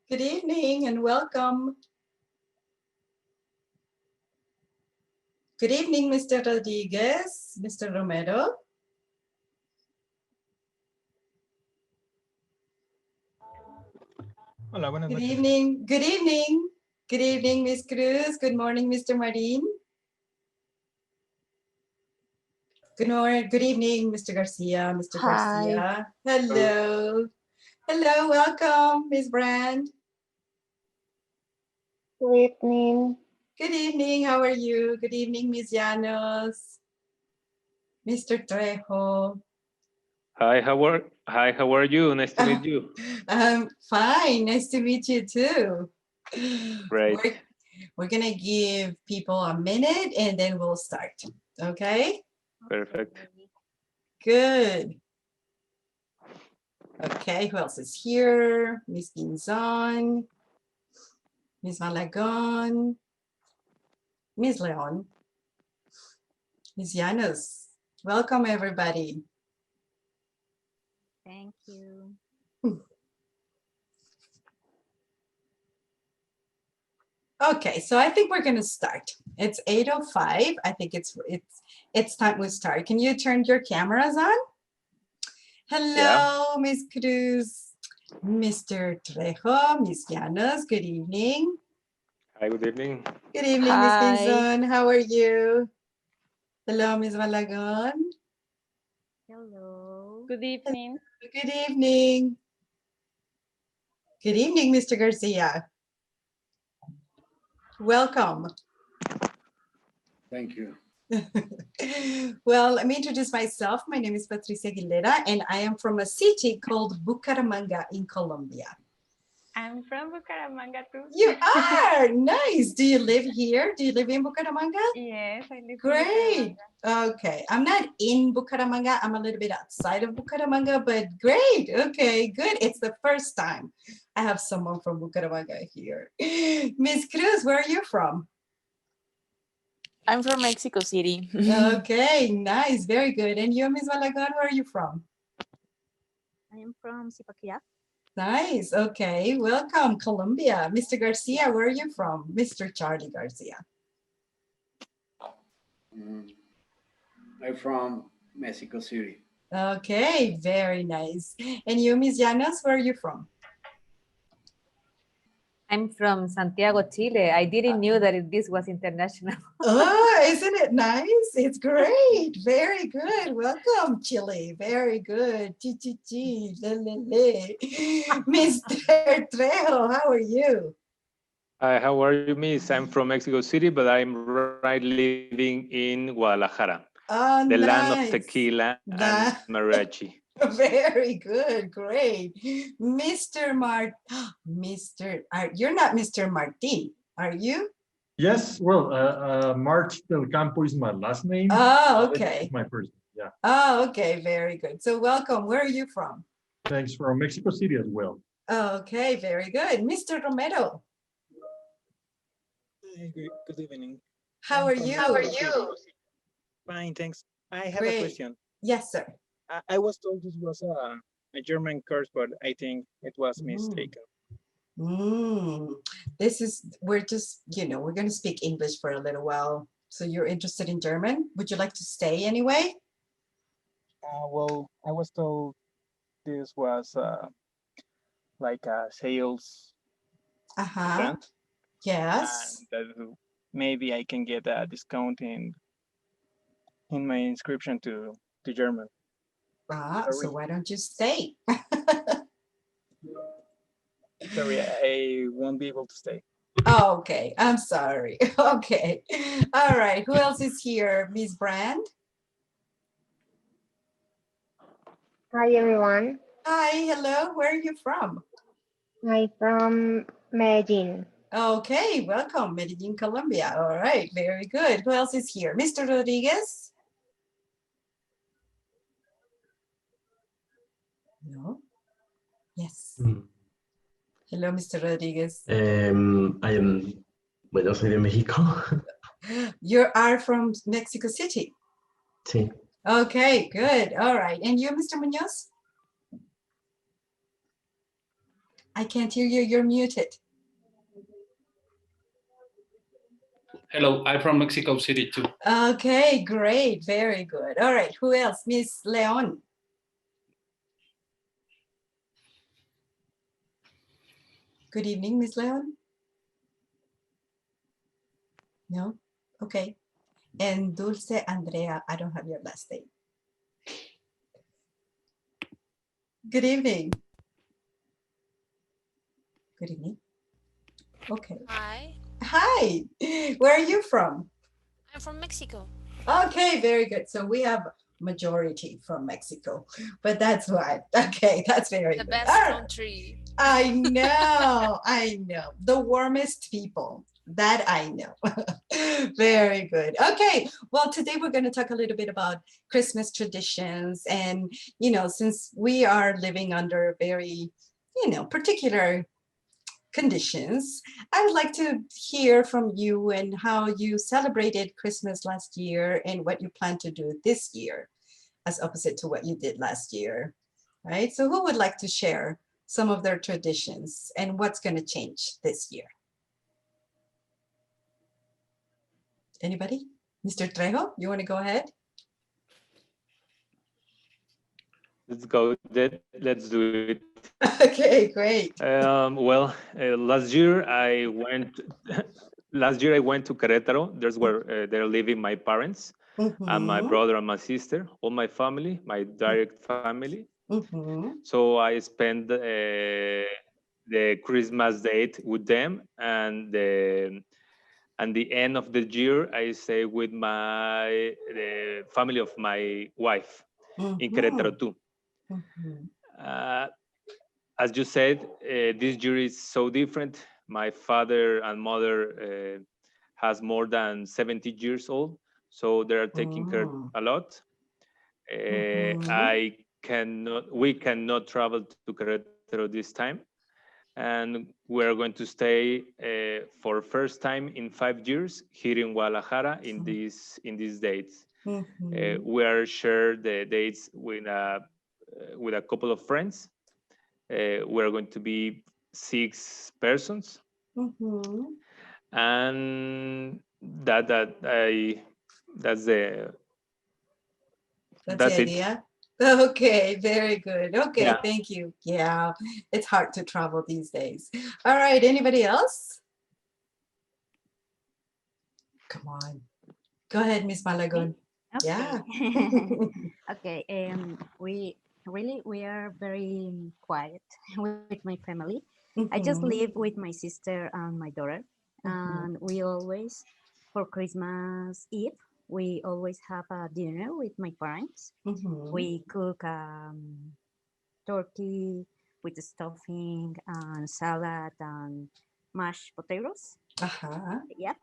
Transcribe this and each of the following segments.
Good evening and welcome. Good evening, Mr. Rodriguez, Mr. Romero. Hola, buenas Good noches. evening. Good evening. Good evening, Ms. Cruz. Good morning, Mr. Marin. Good evening, Mr. Garcia, Mr. Garcia. Hello. Hello, welcome, Ms. Brand. Good evening. Good evening, how are you? Good evening, Ms. Llanos. Mr. Trejo. Hi, how are you? Nice to meet you. I'm fine, nice to meet you too. Great. We're gonna give people a minute and then we'll start, okay? Perfect. Good. Okay, who else is here? Miss Pinzon, Miss Malagon, Miss Leon, Miss Llanos. Welcome, everybody. Thank you. Okay, so I think we're gonna start. It's 8:05. I think it's time we start. Can you turn your cameras on? Hello, Miss Cruz, Mr. Trejo, Miss Llanos. Good evening. Hi, good evening. Good evening, Miss Pinzon. How are you? Hello, Miss Malagon. Hello. Good evening. Good evening. Good evening, Mr. Garcia. Welcome. Thank you. Well, let me introduce myself. My name is Patricia Aguilera, and I am from a city called Bucaramanga in Colombia. I'm from Bucaramanga too. You are? Nice. Do you live here? Do you live in Bucaramanga? Yes, I live Great. Okay. I'm not in Bucaramanga. I'm a little bit outside of Bucaramanga, but great. Okay, good. It's the first time I have someone from Bucaramanga here. Miss Cruz, where are you from? I'm from Mexico City. Okay, nice. Very good. And you, Miss Malagon, where are you from? I'm from Zipaquirá. Nice. Okay. Welcome, Colombia. Mr. Garcia, where are you from? Mr. Charlie Garcia. I'm from Mexico City. Okay, very nice. And you, Miss Llanos, where are you from? I'm from Santiago, Chile. I didn't know that this was international. Oh, isn't it nice? It's great. Very good. Welcome, Chile. Very good. Chi. Le, le, le. Mr. Trejo, how are you? Hi, how are you, Miss? I'm from Mexico City, but I'm right living in Guadalajara, Oh, the nice. land of tequila and mariachi. Very good. Great. You're not Mr. Martin, are you? Yes, well, March Del Campo is my last name. Oh, okay. It's my first name, yeah. Oh, okay. Very good. So welcome. Where are you from? Thanks, from Mexico City as well. Okay, very good. Mr. Romero. Good evening. How are you? How are you? Fine, thanks. I have a question. Yes, sir. I was told this was a German course, but I think it was mistaken. We're just, we're going to speak English for a little while. So you're interested in German? Would you like to stay anyway? Well, I was told this was like a sales event. Yes. And that maybe I can get a discount in my inscription to German. So why don't you stay? Sorry, I won't be able to stay. Oh, okay. I'm sorry. Okay. All right. Who else is here? Miss Brand? Hi, everyone. Hi. Hello. Where are you from? I'm from Medellin. Okay. Welcome, Medellin, Colombia. All right. Very good. Who else is here? Mr. Rodriguez? No? Yes. Hello, Mr. Rodriguez. Bueno, soy de México. You are from Mexico City? Sí. Okay, good. All right. And you, Mr. Munoz? I can't hear you. You're muted. Hello, I'm from Mexico City too. Okay, great. Very good. All right. Who else? Miss Leon. Good evening, Miss Leon. No? Okay. And Dulce Andrea, I don't have your last name. Good evening. Good evening. Okay. Hi, Hi. Where are you from? I'm from Mexico. Okay, very good. So we have majority from Mexico, but that's why. Okay, that's very The good. best All right. country. I know, I know. The warmest people. That I know. Very good. Okay, well, today we're going to talk a little bit about Christmas traditions. And, you know, since we are living under very, you know, particular conditions, I would like to hear from you and how you celebrated Christmas last year and what you plan to do this year, as opposite to what you did last year, right? So who would like to share some of their traditions and what's going to change this year? Anybody? Mr. Trejo, you want to go ahead? Let's go. Let's do it. Okay, great. Well, last year I went. Last year I went to Querétaro. There's where they're living my parents and my brother and my sister, all my family, my direct family. So I spent the Christmas date with them, and the end of the year I stay with the family of my wife in Querétaro too. As you said, this year is so different. My father and mother has more than 70 years old, so they are taking care a lot. We cannot travel to Querétaro this time, and we're going to stay for first time in 5 years here in Guadalajara in these dates. We are share the dates with a couple of friends. We're going to be 6 persons, and that's the it. idea. Okay, very good. Okay, Yeah. thank you. Yeah, it's hard to travel these days. All right, anybody else? Come on. Go ahead, Miss Malagon. Okay. Yeah. Okay. We are very quiet with my family. I just live with my sister and my daughter, and we always, for Christmas Eve, we always have a dinner with my parents. We cook turkey with stuffing and salad and mashed potatoes. Yeah,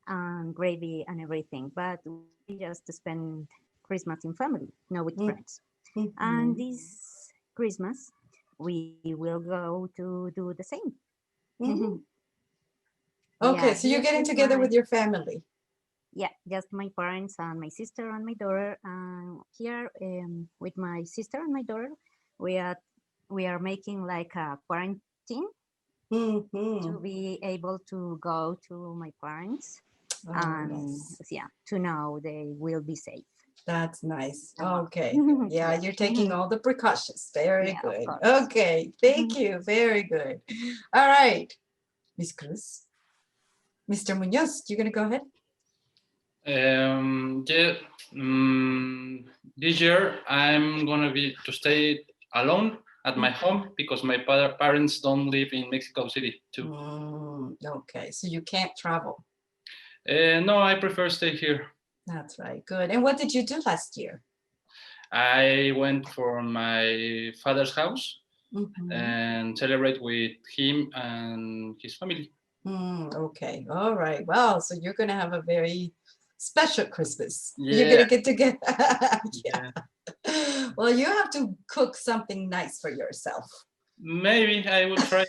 and gravy and everything. But we just spend Christmas in family, not with friends. And this Christmas, we will go to do the same. Okay, Yeah, so you're just getting with together my- with your family. Yeah, just my parents and my sister and my daughter. And here, with my sister and my daughter, we are making like a quarantine to be able to go to my parents and nice. yeah, to know they will be safe. That's nice. Okay. Yeah, Yeah. you're taking all the precautions. Very Yeah, of good. course. Okay, thank you. Very good. All right, Miss Cruz. Mr. Munoz, you're gonna go ahead? Yeah, this year I'm gonna be to stay alone at my home because my parents don't live in Mexico City too. Okay, so you can't travel. No, I prefer stay here. That's right. Good. And what did you do last year? I went for my father's house and celebrate with him and his family. Okay. All right. Well, so you're going to have a very special Christmas. Yeah. You're going to get together. Yeah. Well, you have to cook something nice for yourself. Maybe I will try.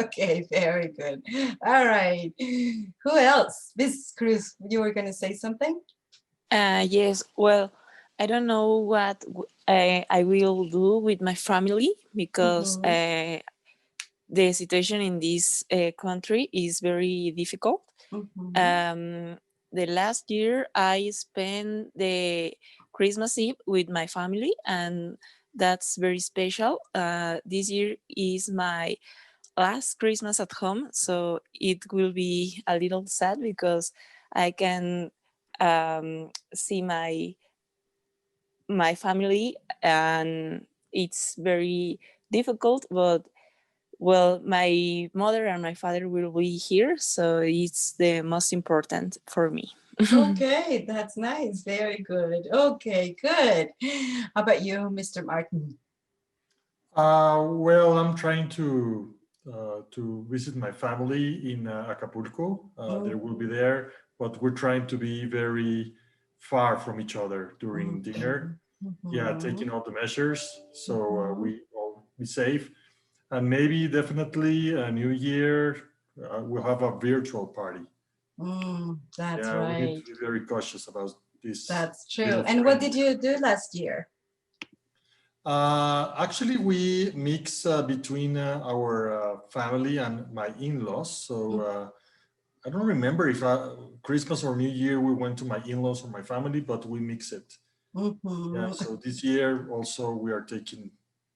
Okay, very good. All right. Who else? Miss Cruz, you were going to say something? Yes, well, I don't know what I will do with my family because the situation in this country is very difficult. The last year I spent the Christmas Eve with my family, and that's very special. This year is my last Christmas at home, so it will be a little sad because I can see my family, and it's very difficult, but well, my mother and my father will be here, so it's the most important for me. Okay, that's nice. Very good. Okay, good. How about you, Mr. Martin? Well, I'm trying to visit my family in Acapulco. They will be there, but we're trying to be very far from each other during dinner. Yeah, taking all the measures so we all be safe. And maybe definitely a new year, we'll have a virtual party. That's yeah, right. we need to be very cautious about this. That's true. And what did you do last year? Actually, we mix between our family and my in-laws. So I don't remember if Christmas or New Year we went to my in-laws or my family, but we mix it. Yeah, so this year also we are taking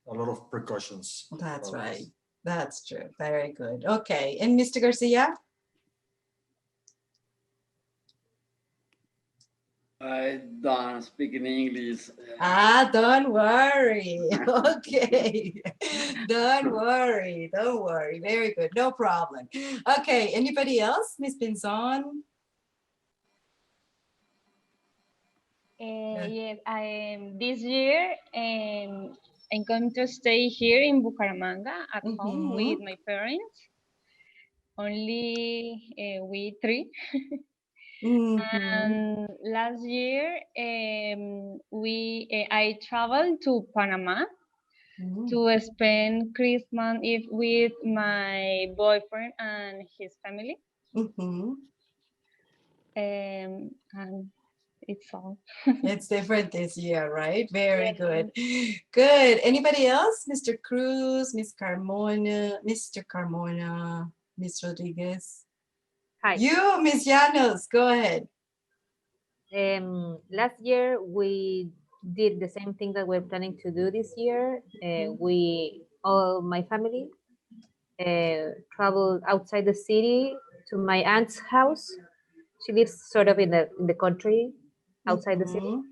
a lot of precautions. That's right. That's true. Very good. Okay. And Mr. Garcia? I don't speak in English. Don't worry. Okay. Don't worry. Don't worry. Very good. No problem. Okay. Anybody else? Miss Pinzon? Yes, this year I'm going to stay here in Bucaramanga at home with my parents. Only we three. And last year I traveled to Panama to spend Christmas Eve with my boyfriend and his family. And it's all. It's different this year, right? Very good. Good. Anybody else? Mr. Cruz, Miss Carmona, Mr. Carmona, Miss Rodriguez. Hi. You, Miss Llanos, go ahead. Last year we did the same thing that we're planning to do this year. All my family traveled outside the city to my aunt's house. She lives sort of in the country outside the city.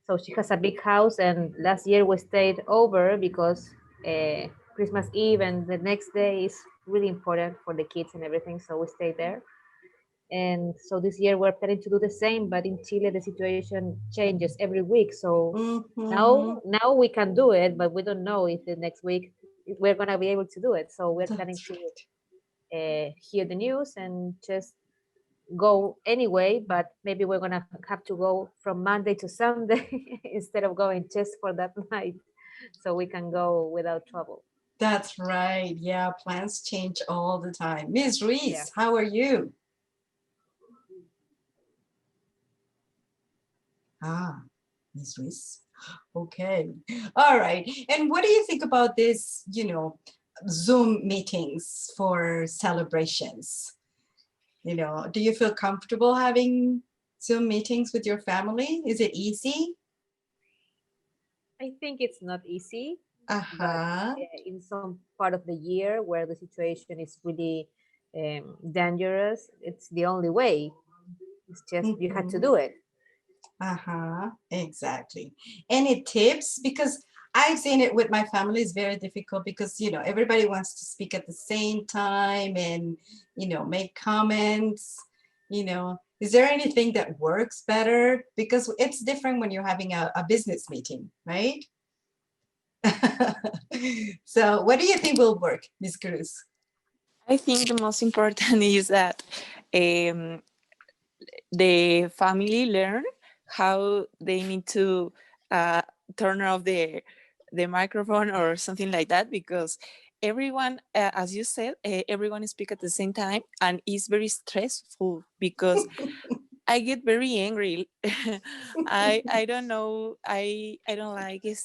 So she has a big house, and last year we stayed over because Christmas Eve and the next day is really important for the kids and everything, so we stayed there. And so this year we're planning to do the same, but in Chile the situation changes every week. So now we can do it, but we don't know if the next week we're gonna be able to do it. So we're planning to hear the news and just go anyway, but maybe we're gonna have to go from Monday to Sunday instead of going just for that night, so we can go without trouble. That's right. Yeah, plans change all the time. Ms. Ruiz, how are you? Ms. Ruiz. Okay. All right. And what do you think about this, Zoom meetings for celebrations? Do you feel comfortable having Zoom meetings with your family? Is it easy? I think it's not easy. But in some part of the year where the situation is really dangerous, it's the only way. It's just you had to do it. Exactly. Any tips? Because I've seen it with my family is very difficult because, everybody wants to speak at the same time and, make comments, Is there anything that works better? Because it's different when you're having a business meeting, right? So what do you think will work, Ms. Cruz? I think the most important is that the family learn how they need to turn off the microphone or something like that, because everyone, as you said, everyone speak at the same time, and it's very stressful because I get very angry. I don't know. I don't like it.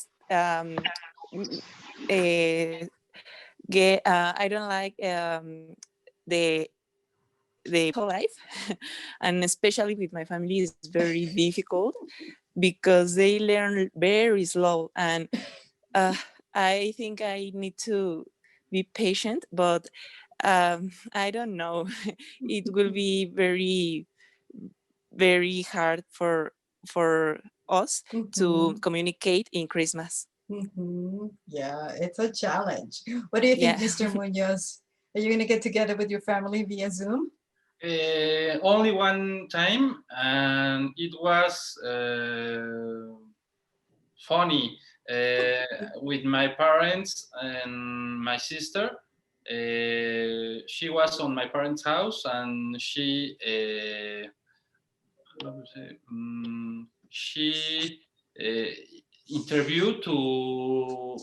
I don't like the life, and especially with my family is very difficult because they learn very slow, and I think I need to be patient, but I don't know. It will be very, very hard for us to communicate in Christmas. Yeah, it's a challenge. What do you think, Mr. Munoz? Are you going to get together with your family via Zoom? Only one time, and it was funny with my parents and my sister. She was on my parents' house, and she interviewed for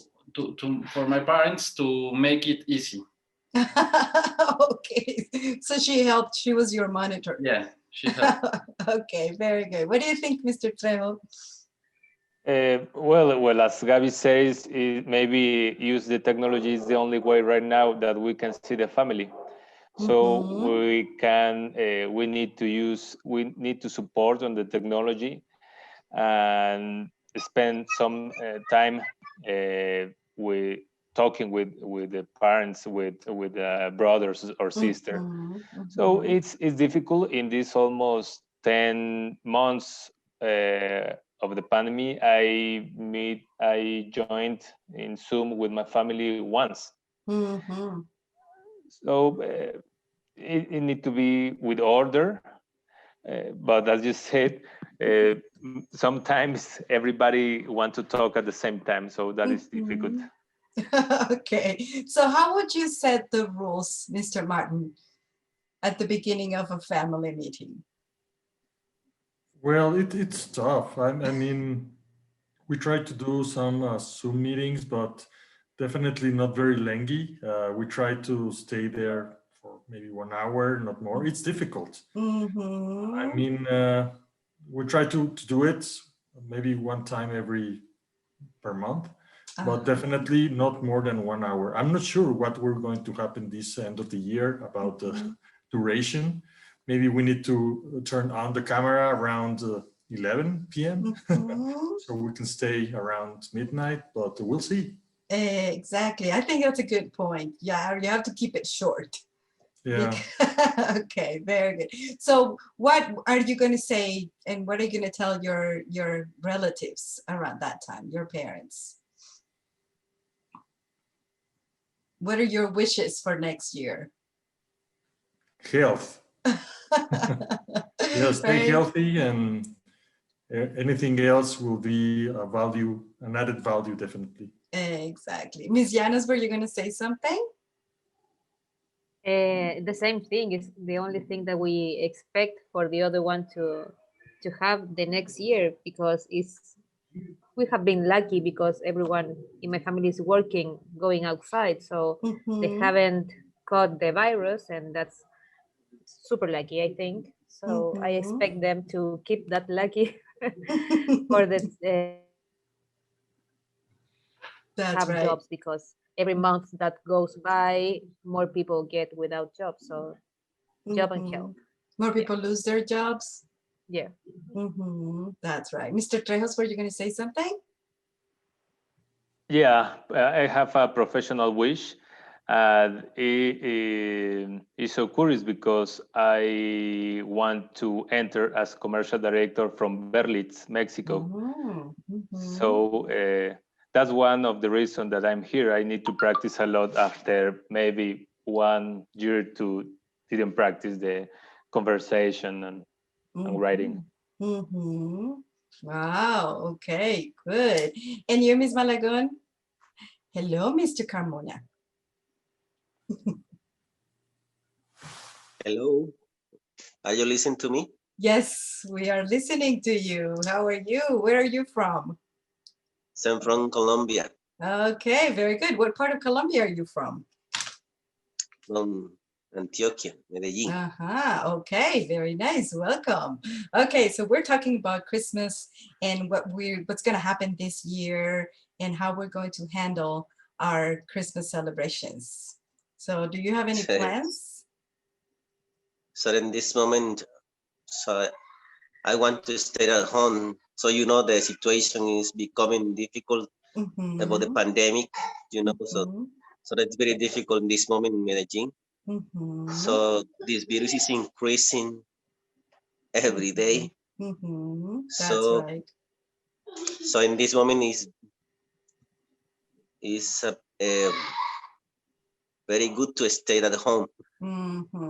my parents to make it easy. Okay, so she helped. She was your monitor. Yeah, she helped. Okay, very good. What do you think, Mr. Trejo? Well, as Gabi says, maybe use the technology is the only way right now that we can see the family. So we need to support on the technology and spend some time with talking with the parents, with brothers or sister. So it's difficult in this almost 10 months of the pandemic. I joined in Zoom with my family once. So it need to be with order, but as you said, sometimes everybody want to talk at the same time, so that is difficult. Okay, so how would you set the rules, Mr. Martin, at the beginning of a family meeting? Well, it's tough. I mean, we try to do some Zoom meetings, but definitely not very lengthy. We try to stay there for maybe 1 hour, not more. It's difficult. I mean, we try to do it maybe one time per month, but definitely not more than 1 hour. I'm not sure what we're going to happen this end of the year about the duration. Maybe we need to turn on the camera around 11 p.m. so we can stay around midnight, but we'll see. Exactly. I think that's a good point. Yeah, you have to keep it short. Yeah. Okay, very good. So what are you going to say, and what are you going to tell your relatives around that time, your parents? What are your wishes for next year? Health. Yeah, stay healthy, and anything else will be a value, an added value, definitely. Exactly. Ms. Llanos, were you going to say something? The same thing is the only thing that we expect for the other one to have the next year, because we have been lucky because everyone in my family is working, going outside, so they haven't caught the virus, and that's super lucky, I think. So I expect them to keep that lucky for the have jobs, because every month that goes by, more people get without jobs. So job and health. More people lose their jobs? Yeah. That's right. Mr. Trejos, were you going to say something? Yeah, I have a professional wish. It's so curious because I want to enter as commercial director from Berlitz, Mexico. So that's one of the reasons that I'm here. I need to practice a lot after maybe 1 year to didn't practice the conversation and writing. Wow, okay, good. And you, Ms. Malagon? Hello, Mr. Carmona. Hello, are you listening to me? Yes, we are listening to you. How are you? Where are you from? I'm from Colombia. Okay, very good. What part of Colombia are you from? From Antioquia, Medellin. Okay, very nice. Welcome. Okay, so we're talking about Christmas and what's going to happen this year and how we're going to handle our Christmas celebrations. So do you have any Okay. plans? So in this moment, so I want to stay at home. So you know the situation is becoming difficult about the pandemic. You know, so that's very difficult in this moment in Medellin. So this virus is increasing every day. That's So right. so in this moment is very good to stay at home.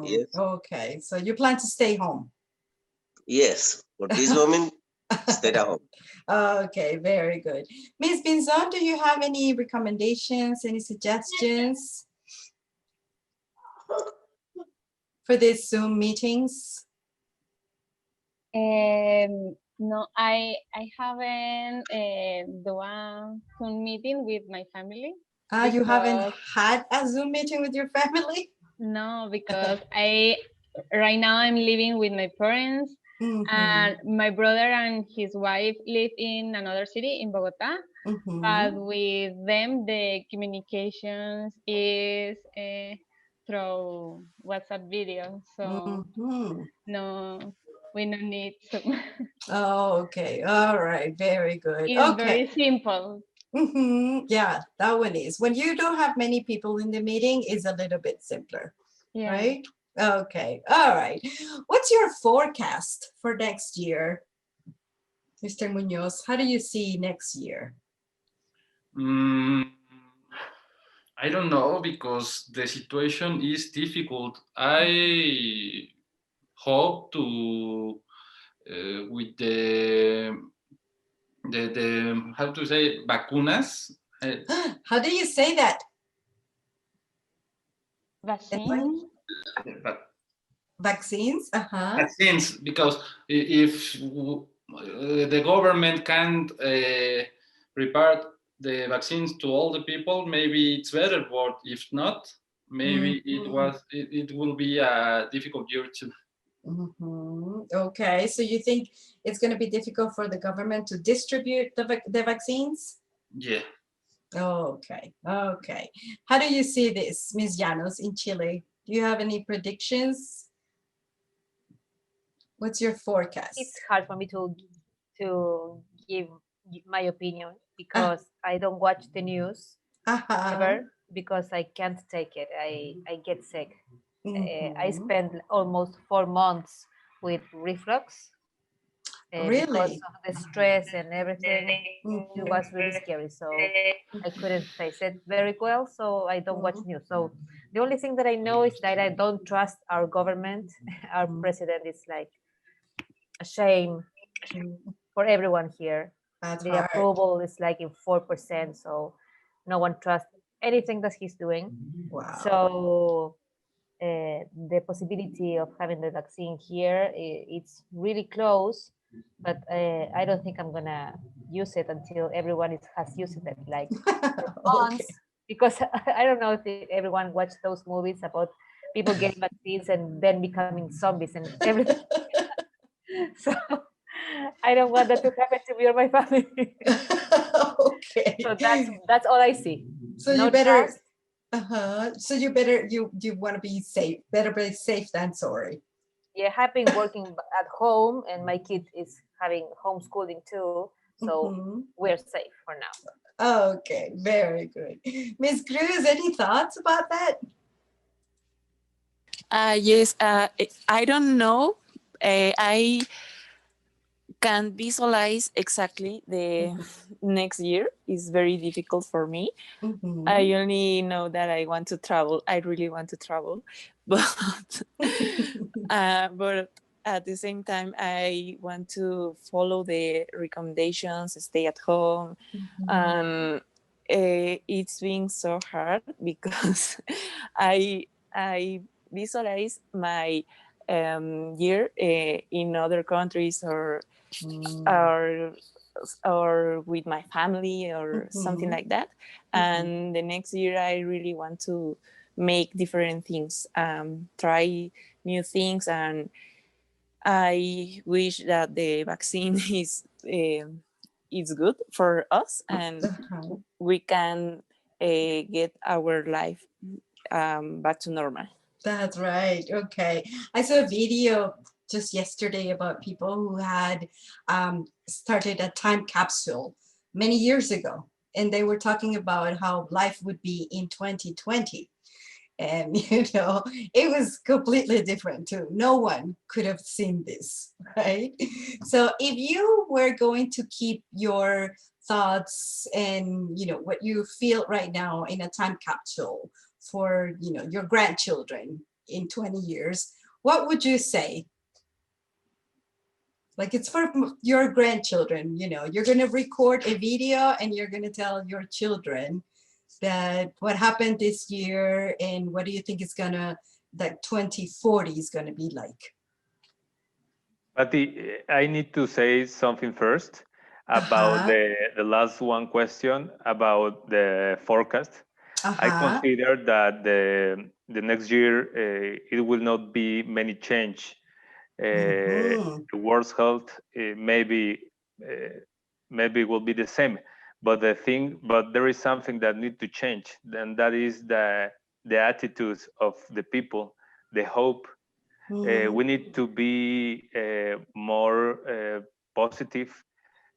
Yes. Okay, so you plan to stay home. Yes, for this moment, stay at home. Okay, very good. Ms. Binzon, do you have any recommendations, any suggestions for these Zoom meetings? No, I haven't done a Zoom meeting with my family. You haven't because- had a Zoom meeting with your family? No, because right now I'm living with my parents, and my brother and his wife live in another city in Bogota. But with them, the communications is through WhatsApp video. So no, we don't need to. Oh, okay. All right. Very good. It's Okay. very simple. Yeah, that one is. When you don't have many people in the meeting, it's a little bit simpler, Yeah. right? Okay. All right. What's your forecast for next year, Mr. Munoz? How do you see next year? I don't know, because the situation is difficult. I hope to with the how to say vacunas. How do you say that? Vaccine? Vaccines? Vaccines, because if the government can't prepare the vaccines to all the people, maybe it's better. But if not, maybe it will be a difficult year too. Okay, so you think it's going to be difficult for the government to distribute the vaccines? Yeah. Okay, okay. How do you see this, Ms. Llanos, in Chile? Do you have any predictions? What's your forecast? It's hard for me to give my opinion because I don't watch the news ever, because I can't take it. I get sick. I spent almost 4 months with reflux. Because Really? of the stress and everything, it was really scary. So I couldn't face it very well. So I don't watch news. So the only thing that I know is that I don't trust our government. Our president is like a shame for everyone here. The hard. approval is like in 4%. So no one trusts anything that he's doing. Wow. So the possibility of having the vaccine here, it's really close, but I don't think I'm gonna use it until everyone has used it, like for months. Because I don't know if everyone watched those movies about people getting vaccines and then becoming zombies and everything. So I don't want that to happen to me or my family. Okay. So that's all I see. So No you better trust. So you better you want to be safe. Better be safe than sorry. Yeah, I've been working at home, and my kid is having homeschooling too, so we're safe for now. Okay, very good. Ms. Cruz, any thoughts about that? Yes, I don't know. I can visualize exactly the next year. Is very difficult for me. I only know that I want to travel. I really want to travel, but but at the same time, I want to follow the recommendations, stay at home, and it's been so hard because I visualize my year in other countries or with my family or something like that. And the next year I really want to make different things, try new things, and I wish that the vaccine is good for us and we can get our life back to normal. That's right. Okay. I saw a video just yesterday about people who had started a time capsule many years ago. And they were talking about how life would be in 2020. And, it was completely different too. No one could have seen this, right? So if you were going to keep your thoughts and, what you feel right now in a time capsule for, your grandchildren in 20 years, what would you say? Like, it's for your grandchildren, you're going to record a video and you're going to tell your children that what happened this year and what do you think is gonna, that 2040 is gonna be like? But I need to say something first about the last one question about the forecast. I consider that the next year it will not be many change. The world's health maybe will be the same. But there is something that needs to change, and that is the attitudes of the people, the hope. We need to be more positive.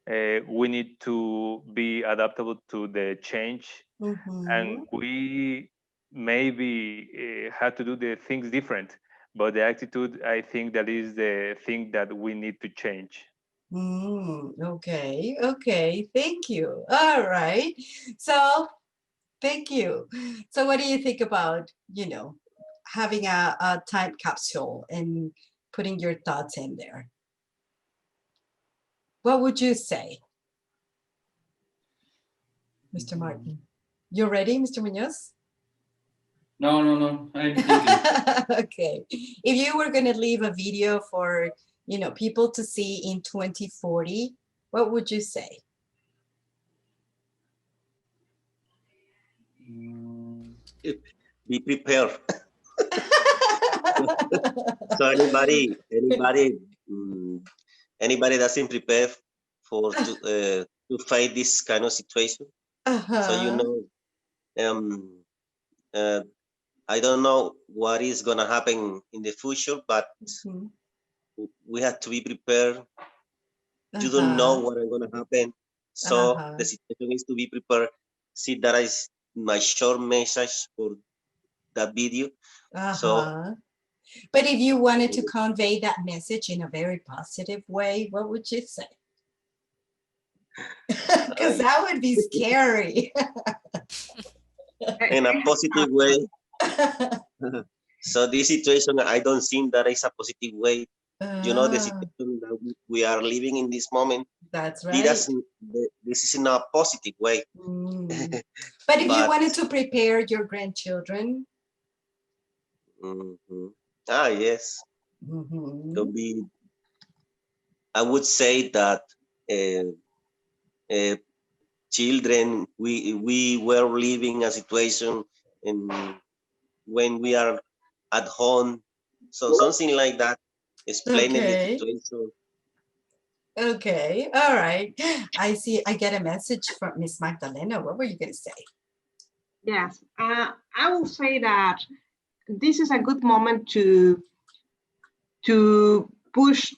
We need to be adaptable to the change, and we maybe have to do the things different. But the attitude, I think, that is the thing that we need to change. Okay, thank you. All right, so thank you. So what do you think about, having a time capsule and putting your thoughts in there? What would you say, Mr. Martin? You ready, Mr. Munoz? No, I'm thinking. Okay, if you were going to leave a video for people to see in 2040, what would you say? Be prepared. So anybody doesn't prepare for to fight this kind of situation. So I don't know what is gonna happen in the future, but we have to be prepared. You don't know what is gonna happen, so the situation is to be prepared. See, that is my short message for that video. So, but if you wanted to convey that message in a very positive way, what would you say? Because that would be scary. In a positive way. So this situation, I don't think that is a positive way. The situation that we are living in this moment. That's right. This is in a positive way. But if you wanted to prepare your grandchildren. Yes. I would say that children, we were living a situation when we are at home, so something like that, explaining the situation. Okay, all right. I see. I get a message from Miss Magdalena. What were you going to say? Yes, I will say that this is a good moment to push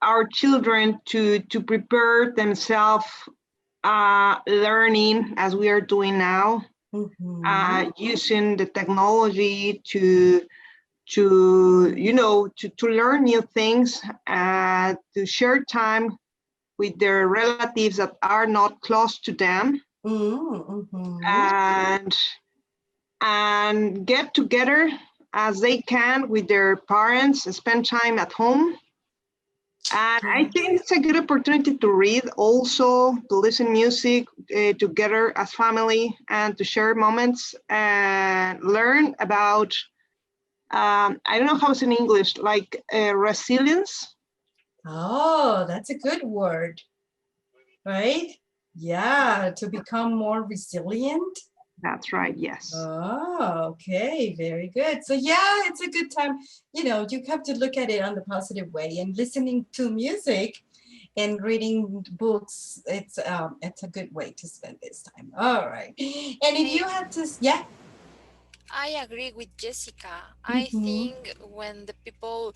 our children to prepare themselves, learning as we are doing now, using the technology to learn new things, to share time with their relatives that are not close to them, and get together as they can with their parents, spend time at home. And I think it's a good opportunity to read, also to listen music together as family, and to share moments and learn about, I don't know how it's in English, like resilience. Oh, that's a good word, right? Yeah, to become more resilient. That's right, yes. Oh, okay, very good. So yeah, it's a good time. You have to look at it on the positive way, and listening to music and reading books, it's a good way to spend this time. All right. And if you had to, yeah. I agree with Jessica. I think when the people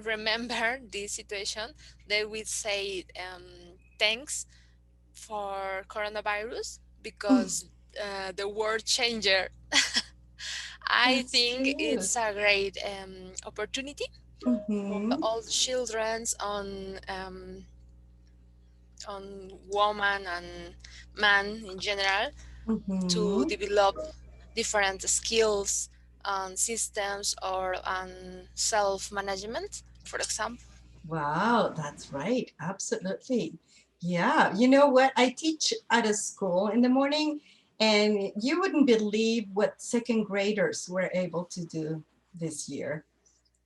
remember this situation, they will say thanks for coronavirus because the world changer. I think it's a great opportunity for all children on woman and man in general to develop different skills and systems or self-management, for example. Wow, that's right. Absolutely. Yeah. You know what? I teach at a school in the morning, and you wouldn't believe what second graders were able to do this year.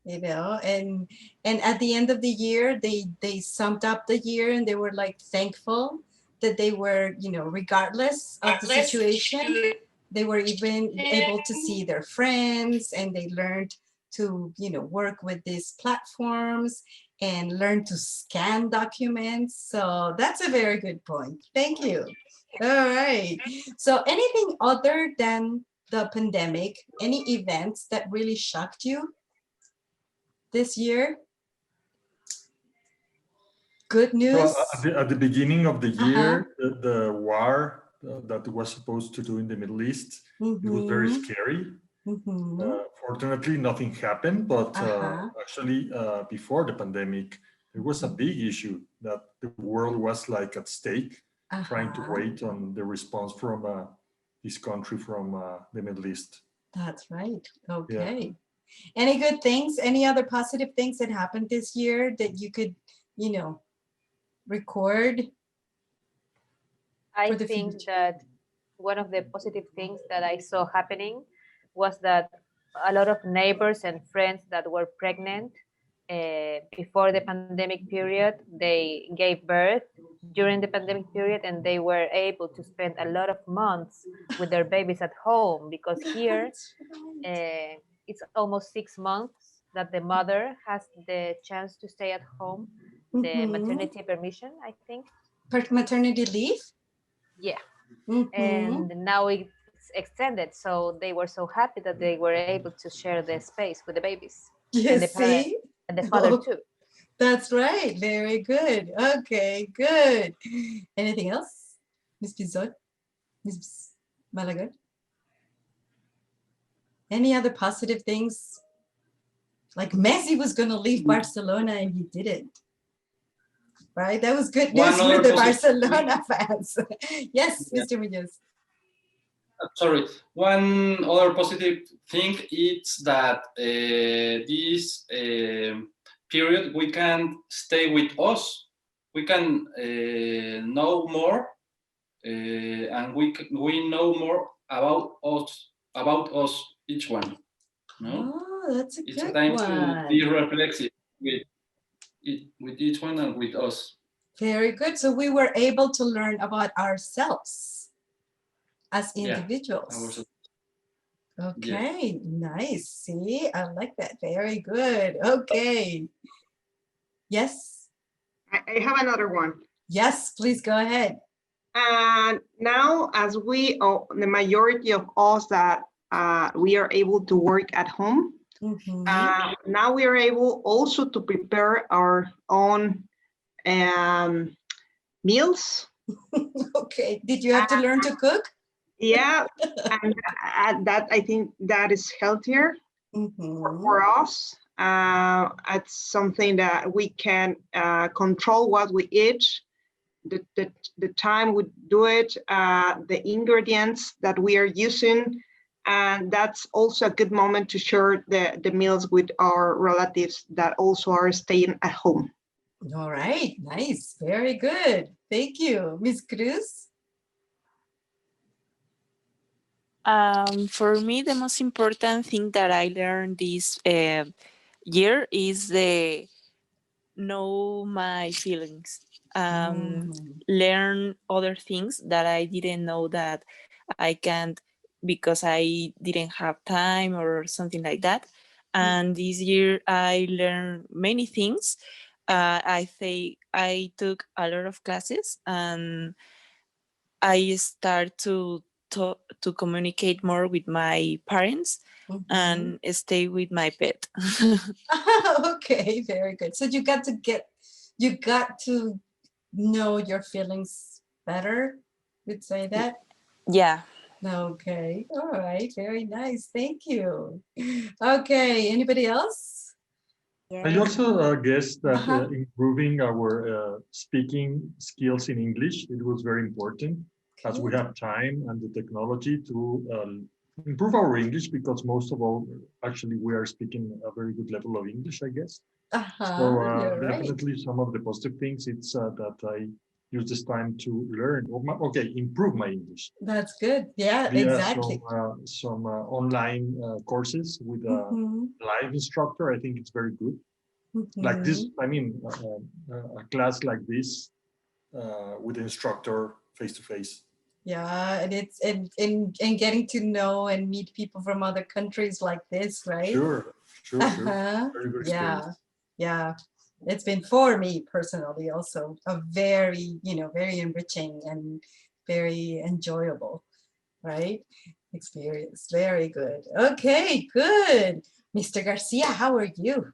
You know, and at the end of the year, they summed up the year, and they were like thankful that they were, you know, regardless of the situation, they were even able to see their friends, and they learned to, you know, work with these platforms and learn to scan documents. So that's a very good point. Thank you. All right. So anything other than the pandemic, any events that really shocked you this year? Good news? Well, at the beginning of the year, the war that was supposed to do in the Middle East, it was very scary. Fortunately, nothing happened, but actually, before the pandemic, there was a big issue that the world was like at stake, trying to wait on the response from this country from the Middle East. That's right. Okay. Yeah. Any good things? Any other positive things that happened this year that you could, you know, record? I think that one of the positive things that I saw happening was that a lot of neighbors and friends that were pregnant before the pandemic period, they gave birth during the pandemic period, and they were able to spend a lot of months with their babies at home, because here it's almost 6 months that the mother has the chance to stay at home, the maternity permission, I think. Maternity leave? Yeah. And now it's extended, so they were so happy that they were able to share the space with the babies. You and the parent, see? and the father too. That's right. Very good. Okay, good. Anything else? Miss Pizot? Miss Malaga? Any other positive things? Like Messi was going to leave Barcelona and he didn't. Right? That was good news for the Barcelona fans. Yes, Mr. Munoz. Sorry. One other positive thing is that this period we can stay with us. We can know more, and we know more about us each one. No? Oh, that's a it's good a time one. to be reflexive with each one and with us. Very good. So we were able to learn about ourselves as individuals. Yeah, okay, nice. See, I like that. Very good. Okay. Yes. I have another one. Yes, please go ahead. And now, as the majority of us that we are able to work at home, now we are able also to prepare our own meals. Okay. Did you have to learn to cook? Yeah, and that I think that is healthier for us. It's something that we can control what we eat, the time we do it, the ingredients that we are using, and that's also a good moment to share the meals with our relatives that also are staying at home. All right, nice, very good. Thank you. Ms. Cruz? For me, the most important thing that I learned this year is the know my feelings. Learn other things that I didn't know that I can't because I didn't have time or something like that. And this year I learned many things. I took a lot of classes, and I start to communicate more with my parents and stay with my pet. Okay, very good. So you got to know your feelings better. You'd say that? Yeah. Okay. All right. Very nice. Thank you. Okay. Anybody else? I also guess that Uh-huh. improving our speaking skills in English, it was very important as we have time and the technology to improve our English, because most of all, actually, we are speaking a very good level of English, I guess. So You're right. definitely some of the positive things, it's that I use this time to learn, improve my English. That's good. Yeah, Via exactly. some online courses with a live instructor. I think it's very good. Like this, I mean, a class like this with the instructor face to face. Yeah, and it's and getting to know and meet people from other countries like this, right? Sure. Very good experience. Yeah. It's been for me personally also a very, very enriching and very enjoyable, right? Experience. Very good. Okay, good. Mr. Garcia, how are you?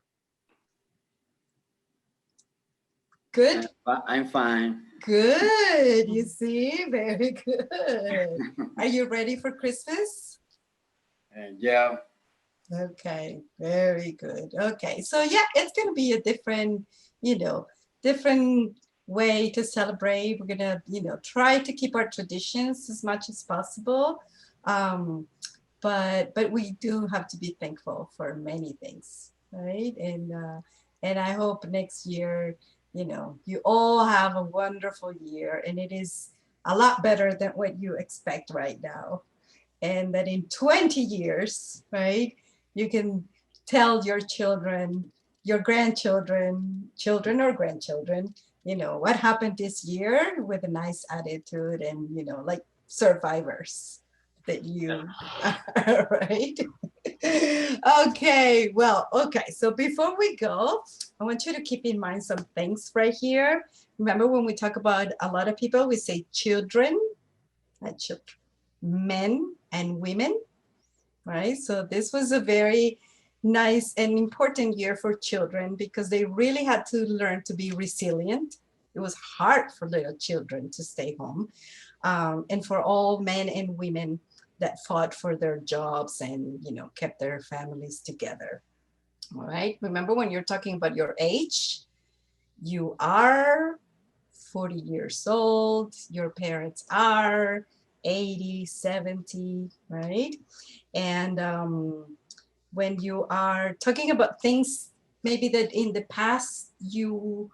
Good? I'm fine. Good. You see? Very good. Are you ready for Christmas? Yeah. Okay, very good. Okay, so yeah, it's going to be a different, different way to celebrate. We're going to, try to keep our traditions as much as possible. But we do have to be thankful for many things, right? And I hope next year, you all have a wonderful year, and it is a lot better than what you expect right now. And that in 20 years, right, you can tell your children, your grandchildren, children or grandchildren, what happened this year with a nice attitude and, like survivors that you are, right? Okay, well, okay. So before we go, I want you to keep in mind some things right here. Remember when we talk about a lot of people, we say children, not children, men and women, right? So this was a very nice and important year for children because they really had to learn to be resilient. It was hard for little children to stay home. And for all men and women that fought for their jobs and, kept their families together. All right. Remember when you're talking about your age, you are 40 years old, your parents are 80, 70, right? And when you are talking about things maybe that in the past you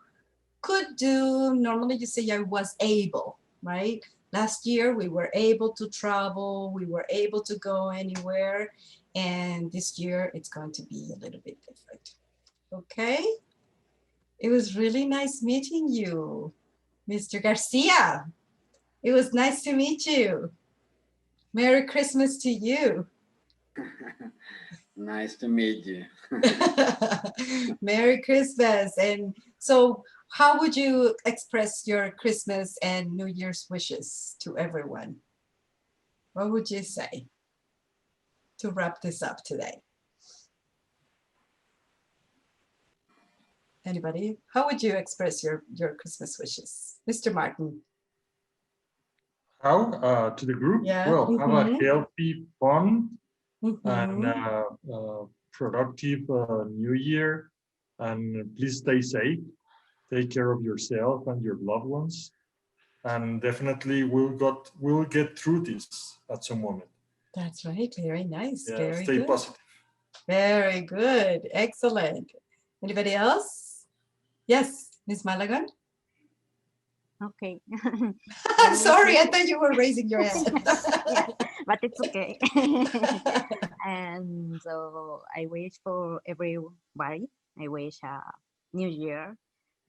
could do, normally you say I was able, right? Last year we were able to travel, we were able to go anywhere, and this year it's going to be a little bit different. Okay? It was really nice meeting you, Mr. Garcia. It was nice to meet you. Merry Christmas to you. Nice to meet you. Merry Christmas. And so how would you express your Christmas and New Year's wishes to everyone? What would you say to wrap this up today? Anybody? How would you express your Christmas wishes? Mr. Martin. How? To the group? Yeah. Well, have a healthy, fun, Mm-hmm. and productive New Year. And please stay safe. Take care of yourself and your loved ones. And definitely we'll get through this at some moment. That's right. Very nice. Yeah, very stay good. positive. Very good. Excellent. Anybody else? Yes, Ms. Malagan? Okay. I'm sorry, I thought you were raising your hand. Yeah, but it's okay. And so I wish for everybody, I wish a new year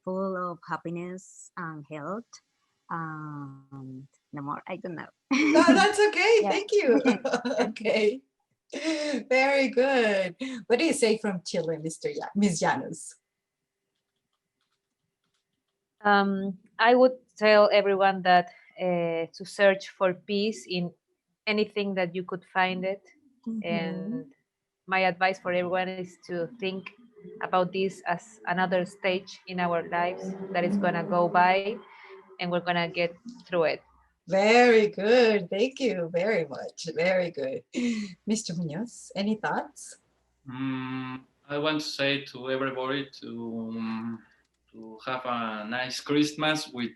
full of happiness and health. No more, I don't know. No, that's okay. Yeah. Thank you. Okay. Very good. What do you say from Chile, Ms. Llanos? I would tell everyone that to search for peace in anything that you could find it. And my advice for everyone is to think about this as another stage in our lives that is gonna go by and we're gonna get through it. Very good. Thank you very much. Very good. Mr. Munoz, any thoughts? I want to say to everybody to have a nice Christmas with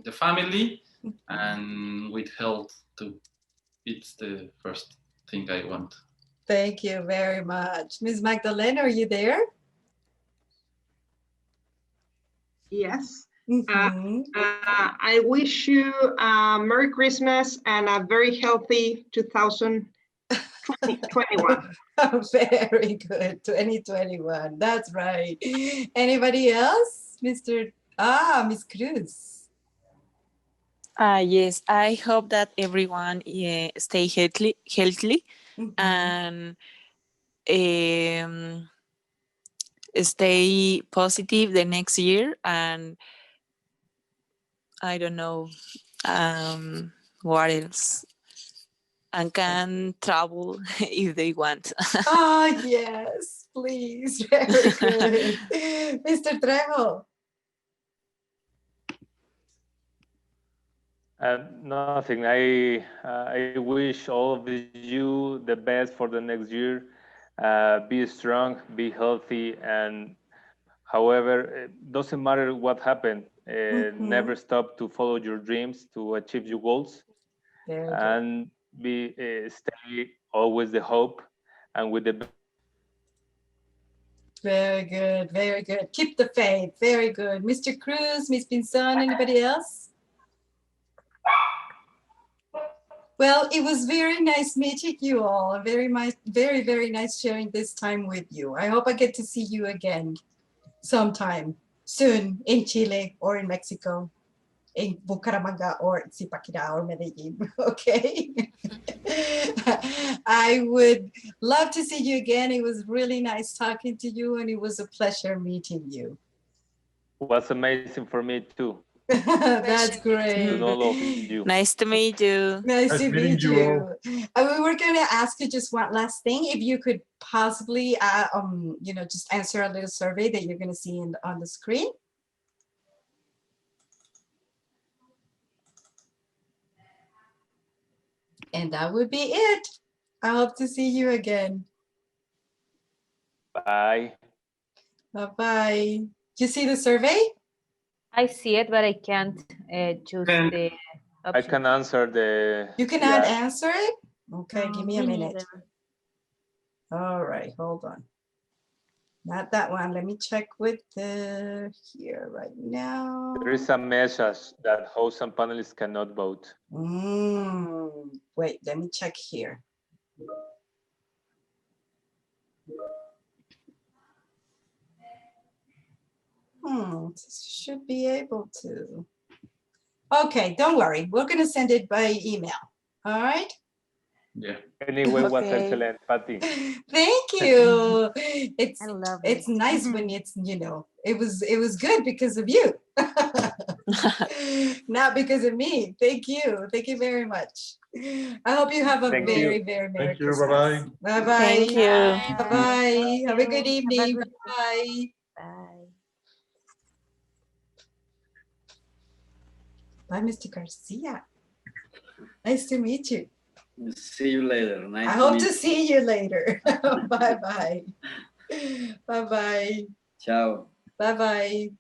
the family and with health too. It's the first thing I want. Thank you very much. Ms. Magdalena, are you there? Yes. I wish you a Merry Christmas and a very healthy 2021. Very good. 2021. That's right. Anybody else? Miss Cruz. Yes, I hope that everyone stay healthy and stay positive the next year, and I don't know what else, and can travel if they want. Oh, yes, please. Very good. Mr. Trejo. Nothing. I wish all of you the best for the next year. Be strong, be healthy, and however, it doesn't matter what happened. Never stop to follow your dreams, to achieve your goals, and stay always the hope and with the. Very good, very good. Keep the faith. Very good. Mr. Cruz, Ms. Pinzon, anybody else? Well, it was very nice meeting you all. Very, very nice sharing this time with you. I hope I get to see you again sometime soon in Chile or in Mexico, in Bucaramanga or Zipaquirá or Medellin. Okay. I would love to see you again. It was really nice talking to you, and it was a pleasure meeting you. It was amazing for me too. That's great. To know all of you. Nice to meet you. Nice to meet you. We were going to ask you just one last thing. If you could possibly, just answer a little survey that you're going to see on the screen. And that would be it. I hope to see you again. Bye. Bye-bye. You see the survey? I see it, but I can't choose the option. I can answer the... You cannot answer it? Okay, give me a minute. All right, hold on. Not that one. Let me check with the here right now. There is a message that hosts and panelists cannot vote. Wait, let me check here. Should be able to. Okay, don't worry. We're going to send it by email. All right? Yeah. Anyway, it was excellent, Patty. Thank you. It's nice when it's, it was good because of you. Not because of me. Thank you. Thank you very much. I hope you have a very Merry Christmas. Bye-bye. Bye-bye. Thank you. Bye-bye. Have a good evening. Bye. Bye. Bye, Mr. Garcia. Nice to meet you. See you later. Nice I to hope meet to you. see you later. Bye-bye. Bye-bye. Ciao. Bye-bye.